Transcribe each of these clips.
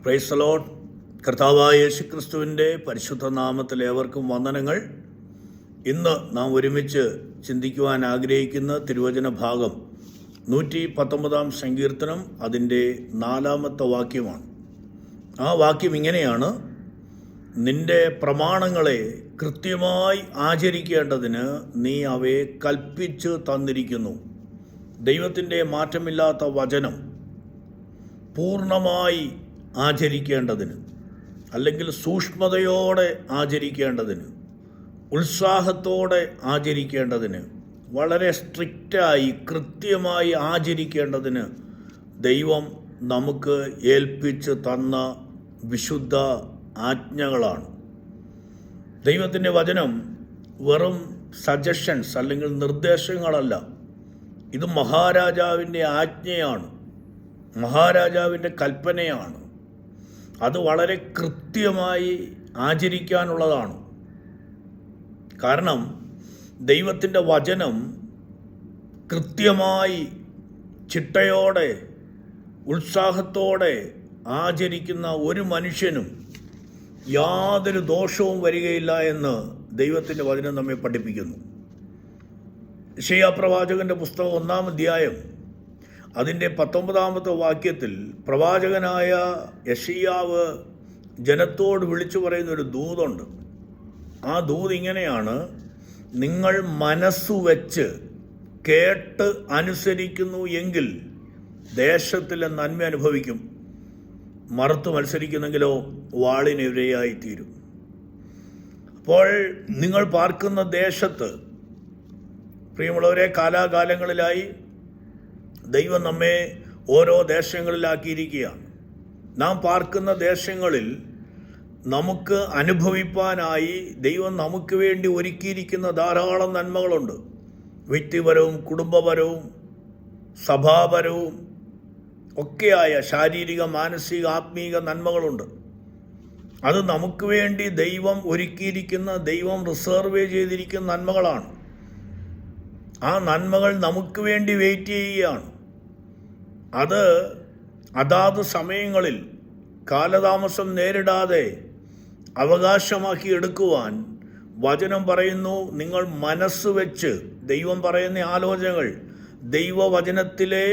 Praise the Lord. കർത്താവായ യേശുക്രിസ്തുവിൻ്റെ പരിശുദ്ധ നാമത്തിൽ ഏവർക്കും വന്ദനങ്ങൾ. ഇന്ന് നാം ഒരുമിച്ച് ചിന്തിക്കുവാൻ ആഗ്രഹിക്കുന്ന തിരുവചന ഭാഗം 119 സങ്കീർത്തനം അതിൻ്റെ 4 വാക്യമാണ്. ആ വാക്യം ഇങ്ങനെയാണ്: നിന്റെ പ്രമാണങ്ങളെ കൃത്യമായി ആചരിക്കേണ്ടതിന് നീ അവയെ കൽപ്പിച്ച് തന്നിരിക്കുന്നു. ദൈവത്തിൻ്റെ മാറ്റമില്ലാത്ത വചനം പൂർണ്ണമായി ആചരിക്കേണ്ടതിന്, അല്ലെങ്കിൽ സൂക്ഷ്മതയോടെ ആചരിക്കേണ്ടതിന്, ഉത്സാഹത്തോടെ ആചരിക്കേണ്ടതിന്, വളരെ സ്ട്രിക്റ്റായി കൃത്യമായി ആചരിക്കേണ്ടതിന് ദൈവം നമുക്ക് ഏൽപ്പിച്ച് തന്ന വിശുദ്ധ ആജ്ഞകളാണ്. ദൈവത്തിൻ്റെ വചനം വെറും സജഷൻസ് അല്ലെങ്കിൽ നിർദ്ദേശങ്ങളല്ല. ഇത് മഹാരാജാവിൻ്റെ ആജ്ഞയാണ്, മഹാരാജാവിൻ്റെ കൽപ്പനയാണ്. അത് വളരെ കൃത്യമായി ആചരിക്കാനുള്ളതാണ്. കാരണം ദൈവത്തിൻ്റെ വചനം കൃത്യമായി ചിട്ടയോടെ ഉത്സാഹത്തോടെ ആചരിക്കുന്ന ഒരു മനുഷ്യനും യാതൊരു ദോഷവും വരികയില്ല എന്ന് ദൈവത്തിൻ്റെ വചനം നമ്മെ പഠിപ്പിക്കുന്നു. യെശയ്യാ പ്രവാചകൻ്റെ പുസ്തകം 1-ാം അധ്യായം അതിൻ്റെ 19 വാക്യത്തിൽ പ്രവാചകനായ യെശയ്യാവ് ജനത്തോട് വിളിച്ചു പറയുന്നൊരു ദൂതുണ്ട്. ആ ദൂത് ഇങ്ങനെയാണ്: നിങ്ങൾ മനസ്സുവെച്ച് കേട്ട് അനുസരിക്കുന്നു എങ്കിൽ ദേശത്തിലെ നന്മ അനുഭവിക്കും. മറുത്ത് മത്സരിക്കുന്നെങ്കിലോ വാളിനിരയായിത്തീരും. അപ്പോൾ നിങ്ങൾ പാർക്കുന്ന ദേശത്ത്, പ്രിയമുള്ളവരെ, കാലാകാലങ്ങളിലായി ദൈവം നമ്മെ ഓരോ ദേശങ്ങളിലാക്കിയിരിക്കുകയാണ്. നാം പാർക്കുന്ന ദേശങ്ങളിൽ നമുക്ക് അനുഭവിപ്പാനായി ദൈവം നമുക്ക് വേണ്ടി ഒരുക്കിയിരിക്കുന്ന ധാരാളം നന്മകളുണ്ട്. വ്യക്തിപരവും കുടുംബപരവും സഭാപരവും ഒക്കെയായ ശാരീരിക, മാനസിക, ആത്മീക നന്മകളുണ്ട്. അത് നമുക്ക് വേണ്ടി ദൈവം ഒരുക്കിയിരിക്കുന്ന, ദൈവം റിസർവ് ചെയ്തിരിക്കുന്ന നന്മകളാണ്. ആ നന്മകൾ നമുക്ക് വേണ്ടി വെയിറ്റ് ചെയ്യുകയാണ്. അത് അതാത് സമയങ്ങളിൽ കാലതാമസം നേരിടാതെ അവകാശമാക്കി എടുക്കുവാൻ വചനം പറയുന്നു. നിങ്ങൾ മനസ്സ് വെച്ച്, ദൈവം പറയുന്ന ആലോചനകൾ, ദൈവവചനത്തിലെ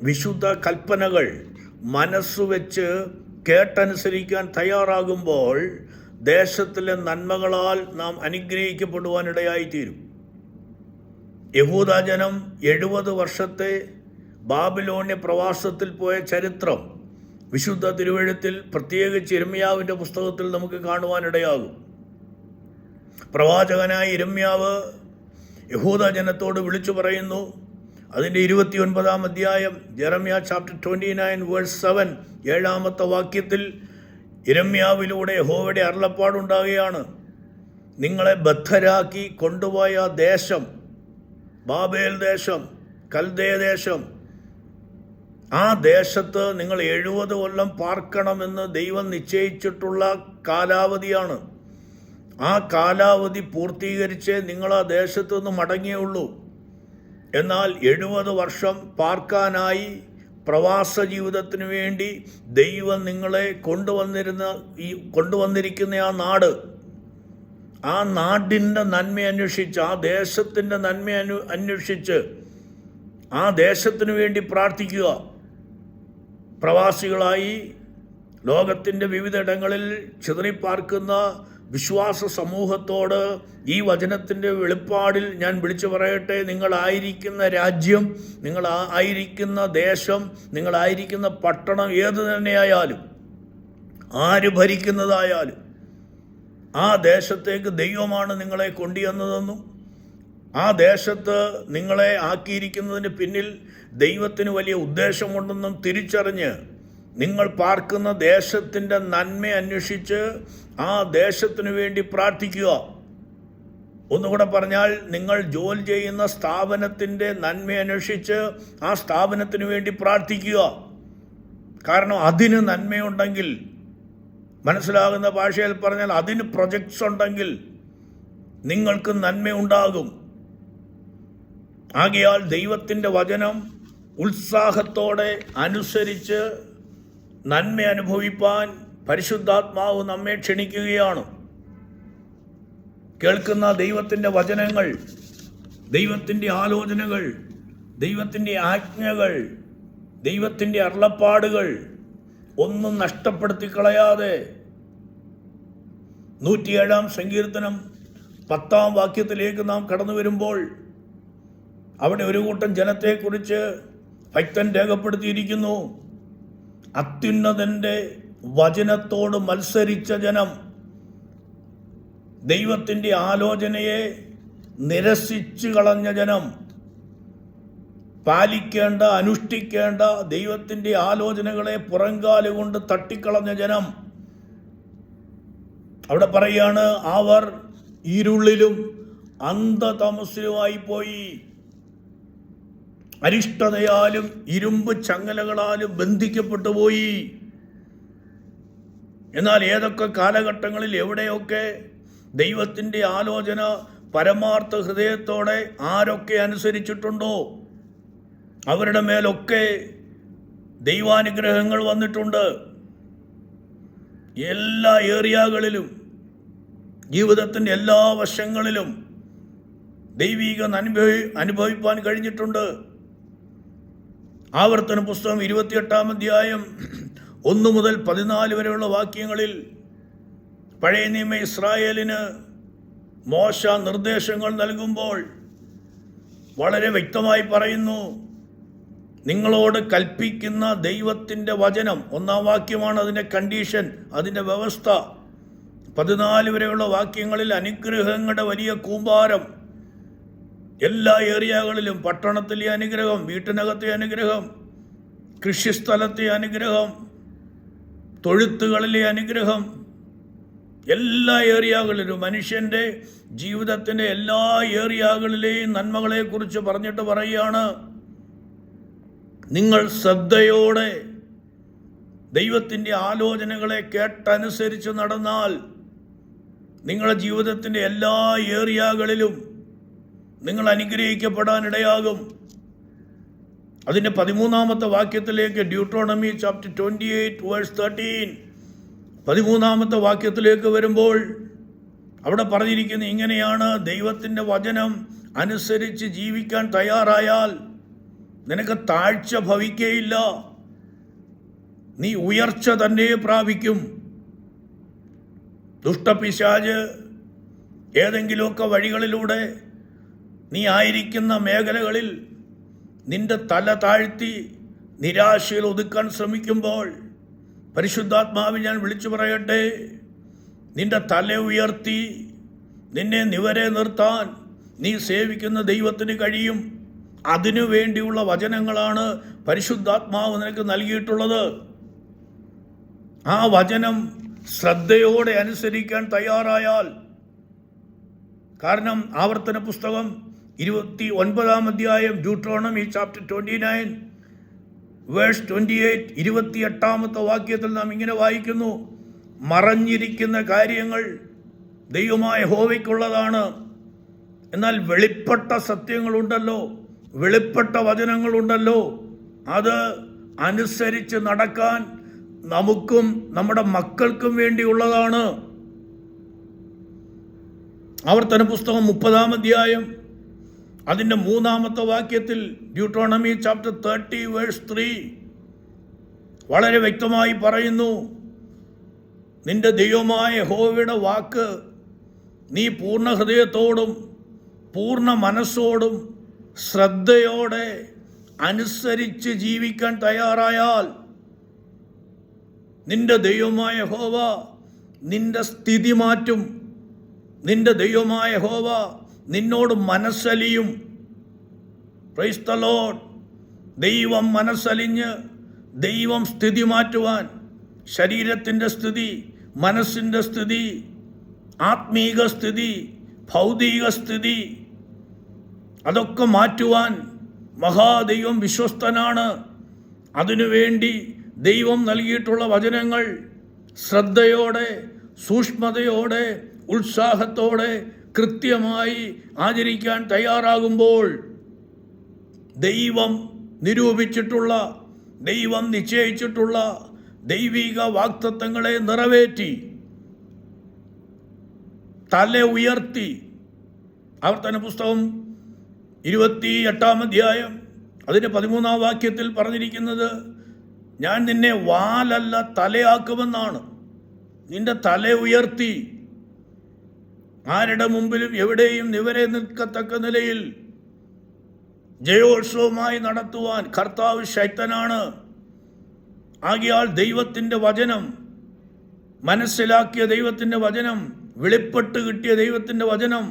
വിശുദ്ധ കൽപ്പനകൾ മനസ്സുവെച്ച് കേട്ടനുസരിക്കാൻ തയ്യാറാകുമ്പോൾ ദേശത്തിലെ നന്മകളാൽ നാം അനുഗ്രഹിക്കപ്പെടുവാനിടയായിത്തീരും. യഹൂദ ജനം 70 വർഷത്തെ ബാബിലോണ്യ പ്രവാസത്തിൽ പോയ ചരിത്രം വിശുദ്ധ തിരുവെഴുത്തിൽ, പ്രത്യേകിച്ച് യിരെമ്യാവിൻ്റെ പുസ്തകത്തിൽ നമുക്ക് കാണുവാനിടയാകും. പ്രവാചകനായ യിരെമ്യാവ് യഹൂദ ജനത്തോട് വിളിച്ചു പറയുന്നു. അതിൻ്റെ 29-ാം അധ്യായം, ജെറമ്യാ ചാപ്റ്റർ 29 വേഴ്സ് 7, 7-ാമത്തെ വാക്യത്തിൽ യിരെമ്യാവിലൂടെ യഹോവയുടെ അരുളപ്പാടുണ്ടാകുകയാണ്: നിങ്ങളെ ബദ്ധരാക്കി കൊണ്ടുപോയ ദേശം, ബാബേൽ ദേശം, കൽദേ ദേശം, ആ ദേശത്ത് നിങ്ങൾ 70 കൊല്ലം പാർക്കണമെന്ന് ദൈവം നിശ്ചയിച്ചിട്ടുള്ള കാലാവധിയാണ്. ആ കാലാവധി പൂർത്തീകരിച്ച് നിങ്ങൾ ആ ദേശത്ത് നിന്ന് മടങ്ങിയുള്ളൂ. എന്നാൽ 70 വർഷം പാർക്കാനായി പ്രവാസ ജീവിതത്തിന് വേണ്ടി ദൈവം നിങ്ങളെ കൊണ്ടുവന്നിരിക്കുന്ന ആ നാട്, ആ നാടിൻ്റെ നന്മ അന്വേഷിച്ച്, ആ ദേശത്തിൻ്റെ നന്മ അന്വേഷിച്ച് ആ ദേശത്തിന് വേണ്ടി പ്രാർത്ഥിക്കുക. പ്രവാസികളായി ലോകത്തിൻ്റെ വിവിധയിടങ്ങളിൽ ചിതറിപ്പാർക്കുന്ന വിശ്വാസ സമൂഹത്തോട് ഈ വചനത്തിൻ്റെ വെളിപ്പാടിൽ ഞാൻ വിളിച്ചു പറയട്ടെ: നിങ്ങളായിരിക്കുന്ന രാജ്യം, നിങ്ങളായിരിക്കുന്ന ദേശം, നിങ്ങളായിരിക്കുന്ന പട്ടണം ഏതു തന്നെയായാലും, ആര് ഭരിക്കുന്നതായാലും, ആ ദേശത്തേക്ക് ദൈവമാണ് നിങ്ങളെ കൊണ്ടുവന്നതെന്നും ആ ദേശത്ത് നിങ്ങളെ ആക്കിയിരിക്കുന്നതിന് പിന്നിൽ ദൈവത്തിന് വലിയ ഉദ്ദേശമുണ്ടെന്നും തിരിച്ചറിഞ്ഞ് നിങ്ങൾ പാർക്കുന്ന ദേശത്തിൻ്റെ നന്മ അന്വേഷിച്ച് ആ ദേശത്തിനു വേണ്ടി പ്രാർത്ഥിക്കുക. ഒന്നുകൂടെ പറഞ്ഞാൽ, നിങ്ങൾ ജോലി ചെയ്യുന്ന സ്ഥാപനത്തിൻ്റെ നന്മ അന്വേഷിച്ച് ആ സ്ഥാപനത്തിന് വേണ്ടി പ്രാർത്ഥിക്കുക. കാരണം അതിന് നന്മയുണ്ടെങ്കിൽ, മനസ്സിലാകുന്ന ഭാഷയിൽ പറഞ്ഞാൽ അതിന് പ്രൊജക്ട്സ് ഉണ്ടെങ്കിൽ നിങ്ങൾക്ക് നന്മയുണ്ടാകും. ആകയാൽ ദൈവത്തിൻ്റെ വചനം ഉത്സാഹത്തോടെ അനുസരിച്ച് നന്മ അനുഭവിപ്പാൻ പരിശുദ്ധാത്മാവ് നമ്മെ ക്ഷണിക്കുകയാണ്. കേൾക്കുന്ന ദൈവത്തിൻ്റെ വചനങ്ങൾ, ദൈവത്തിൻ്റെ ആലോചനകൾ, ദൈവത്തിൻ്റെ ആജ്ഞകൾ, ദൈവത്തിൻ്റെ അരുളപ്പാടുകൾ ഒന്നും നഷ്ടപ്പെടുത്തി കളയാതെ 107 സങ്കീർത്തനം 10 വാക്യത്തിലേക്ക് നാം കടന്നു വരുമ്പോൾ അവിടെ ഒരു കൂട്ടം ജനത്തെക്കുറിച്ച് ഭക്തൻ രേഖപ്പെടുത്തിയിരിക്കുന്നു. അത്യുന്നതൻ്റെ വചനത്തോട് മത്സരിച്ച ജനം, ദൈവത്തിൻ്റെ ആലോചനയെ നിരസിച്ചു കളഞ്ഞ ജനം, പാലിക്കേണ്ട അനുഷ്ഠിക്കേണ്ട ദൈവത്തിൻ്റെ ആലോചനകളെ പുറങ്കാലുകൊണ്ട് തട്ടിക്കളഞ്ഞ ജനം. അവിടെ പറയാണ്, അവർ ഇരുളിലും അന്ധതമസിലുമായി പോയി, അരിഷ്ടതയാലും ഇരുമ്പ് ചങ്ങലകളാലും ബന്ധിക്കപ്പെട്ടു പോയി. എന്നാൽ ഏതൊക്കെ കാലഘട്ടങ്ങളിൽ എവിടെയൊക്കെ ദൈവത്തിൻ്റെ ആലോചന പരമാർത്ഥ ഹൃദയത്തോടെ ആരൊക്കെ അനുസരിച്ചിട്ടുണ്ടോ അവരുടെ മേലൊക്കെ ദൈവാനുഗ്രഹങ്ങൾ വന്നിട്ടുണ്ട്. എല്ലാ ഏരിയകളിലും, ജീവിതത്തിൻ്റെ എല്ലാ വശങ്ങളിലും ദൈവിക അനുഭവിപ്പാൻ കഴിഞ്ഞിട്ടുണ്ട്. ആവർത്തന പുസ്തകം 28 അധ്യായം 1 മുതൽ 14 വരെയുള്ള വാക്യങ്ങളിൽ പഴയ നിയമ ഇസ്രായേലിന് മോശ നിർദ്ദേശങ്ങൾ നൽകുമ്പോൾ വളരെ വ്യക്തമായി പറയുന്നു, നിങ്ങളോട് കൽപ്പിക്കുന്ന ദൈവത്തിൻ്റെ വചനം. 1-ാം വാക്യമാണ് അതിൻ്റെ കണ്ടീഷൻ, അതിൻ്റെ വ്യവസ്ഥ. 14 വരെയുള്ള വാക്യങ്ങളിൽ അനുഗ്രഹങ്ങളുടെ വലിയ കൂമ്പാരം. എല്ലാ ഏരിയകളിലും, പട്ടണത്തിലെ അനുഗ്രഹം, വീട്ടിനകത്തെ അനുഗ്രഹം, കൃഷിസ്ഥലത്തെ അനുഗ്രഹം, തൊഴുത്തുകളിലെ അനുഗ്രഹം, എല്ലാ ഏരിയകളിലും മനുഷ്യൻ്റെ ജീവിതത്തിൻ്റെ എല്ലാ ഏരിയകളിലെയും നന്മകളെക്കുറിച്ച് പറഞ്ഞിട്ട് പറയുകയാണ്, നിങ്ങൾ ശ്രദ്ധയോടെ ദൈവത്തിൻ്റെ ആലോചനകളെ കേട്ടനുസരിച്ച് നടന്നാൽ നിങ്ങളുടെ ജീവിതത്തിൻ്റെ എല്ലാ ഏരിയകളിലും നിങ്ങൾ അനുഗ്രഹിക്കപ്പെടാനിടയാകും. അതിൻ്റെ 13-ാമത്തെ വാക്യത്തിലേക്ക്, ഡ്യൂട്രോണമി ചാപ്റ്റർ 28 വേഴ്സ് 13, 13-ാമത്തെ വാക്യത്തിലേക്ക് വരുമ്പോൾ അവിടെ പറഞ്ഞിരിക്കുന്നത് ഇങ്ങനെയാണ്, ദൈവത്തിൻ്റെ വചനം അനുസരിച്ച് ജീവിക്കാൻ തയ്യാറായാൽ നിനക്ക് താഴ്ച ഭവിക്കുകയില്ല, നീ ഉയർച്ച തന്നെ പ്രാപിക്കും. ദുഷ്ടപിശാച് ഏതെങ്കിലുമൊക്കെ വഴികളിലൂടെ നീ ആയിരിക്കുന്ന മേഖലകളിൽ നിന്റെ തല താഴ്ത്തി നിരാശയിൽ ഒതുക്കാൻ ശ്രമിക്കുമ്പോൾ പരിശുദ്ധാത്മാവിൽ ഞാൻ വിളിച്ചു പറയട്ടെ, നിന്റെ തല ഉയർത്തി നിന്നെ നിവരെ നിർത്താൻ നീ സേവിക്കുന്ന ദൈവത്തിന് കഴിയും. അതിനു വേണ്ടിയുള്ള വചനങ്ങളാണ് പരിശുദ്ധാത്മാവ് നിനക്ക് നൽകിയിട്ടുള്ളത്. ആ വചനം ശ്രദ്ധയോടെ അനുസരിക്കാൻ തയ്യാറായാൽ, കാരണം ആവർത്തന പുസ്തകം 29-ാം അധ്യായം ഡ്യൂട്രോണമി ചാപ്റ്റർ 29 വേഴ്സ് 28, 28-ാമത്തെ വാക്യത്തിൽ നാം ഇങ്ങനെ വായിക്കുന്നു, മറഞ്ഞിരിക്കുന്ന കാര്യങ്ങൾ ദൈവമായ യഹോവയ്ക്കുള്ളതാണ്, എന്നാൽ വെളിപ്പെട്ട സത്യങ്ങളുണ്ടല്ലോ, വെളിപ്പെട്ട വചനങ്ങളുണ്ടല്ലോ, അത് അനുസരിച്ച് നടക്കാൻ നമുക്കും നമ്മുടെ മക്കൾക്കും വേണ്ടിയുള്ളതാണ്. ആവർത്തന പുസ്തകം 30-ാം അധ്യായം അതിൻ്റെ 3-ാമത്തെ വാക്യത്തിൽ, ഡ്യൂട്രോണമി ചാപ്റ്റർ 30 വേഴ്സ് 3 വളരെ വ്യക്തമായി പറയുന്നു, നിന്റെ ദൈവമായ യഹോവയുടെ വാക്ക് നീ പൂർണ്ണ ഹൃദയത്തോടും പൂർണ്ണ മനസ്സോടും ശ്രദ്ധയോടെ അനുസരിച്ച് ജീവിക്കാൻ തയ്യാറായാൽ നിന്റെ ദൈവമായ യഹോവ നിന്റെ സ്ഥിതി മാറ്റും. നിന്റെ ദൈവമായ യഹോവ നിന്നോട് മനസ്സലിയും. Praise the Lord. ദൈവം മനസ്സലിഞ്ഞ് ദൈവം സ്ഥിതി മാറ്റുവാൻ, ശരീരത്തിൻ്റെ സ്ഥിതി, മനസ്സിൻ്റെ സ്ഥിതി, ആത്മീക സ്ഥിതി, ഭൗതിക സ്ഥിതി, അതൊക്കെ മാറ്റുവാൻ മഹാദൈവം വിശ്വസ്തനാണ്. അതിനുവേണ്ടി ദൈവം നൽകിയിട്ടുള്ള വചനങ്ങൾ ശ്രദ്ധയോടെ, സൂക്ഷ്മതയോടെ, ഉത്സാഹത്തോടെ കൃത്യമായി ആചരിക്കാൻ തയ്യാറാകുമ്പോൾ ദൈവം നിരൂപിച്ചിട്ടുള്ള, ദൈവം നിശ്ചയിച്ചിട്ടുള്ള, ദൈവിക വാഗ്ദത്തങ്ങളെ നിറവേറ്റി തല ഉയർത്തി. ആവർത്തന പുസ്തകം 28 അധ്യായം അതിൻ്റെ 13 വാക്യത്തിൽ പറഞ്ഞിരിക്കുന്നത്, ഞാൻ നിന്നെ വാലല്ല തലയാക്കുമെന്നാണ്. നിന്റെ തല ഉയർത്തി ആരുടെ മുമ്പിലും എവിടെയും നിവരെ നിൽക്കത്തക്ക നിലയിൽ ജയോത്സവമായി നടത്തുവാൻ കർത്താവ് ശക്തനാണ്. ആകയാൽ ദൈവത്തിൻ്റെ വചനം മനസ്സിലാക്കിയ ദൈവത്തിൻ്റെ വചനം, വെളിപ്പെട്ട് കിട്ടിയ ദൈവത്തിൻ്റെ വചനം,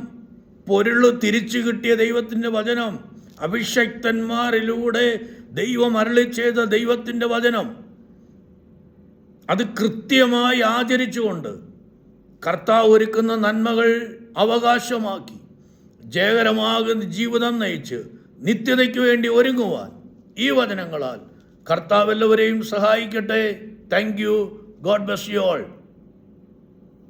പൊരുള് തിരിച്ചു കിട്ടിയ ദൈവത്തിൻ്റെ വചനം, അഭിഷക്തന്മാരിലൂടെ ദൈവം അരുളി ചെയ്ത ദൈവത്തിൻ്റെ വചനം, അത് കൃത്യമായി ആചരിച്ചുകൊണ്ട് കർത്താവ് ഒരുക്കുന്ന നന്മകൾ അവകാശമാക്കി ജയകരമാകുന്ന ജീവിതം നയിച്ച് നിത്യതയ്ക്ക് വേണ്ടി ഒരുങ്ങുവാൻ ഈ വചനങ്ങളാൽ കർത്താവ് എല്ലാവരെയും സഹായിക്കട്ടെ. Thank you. God bless you all.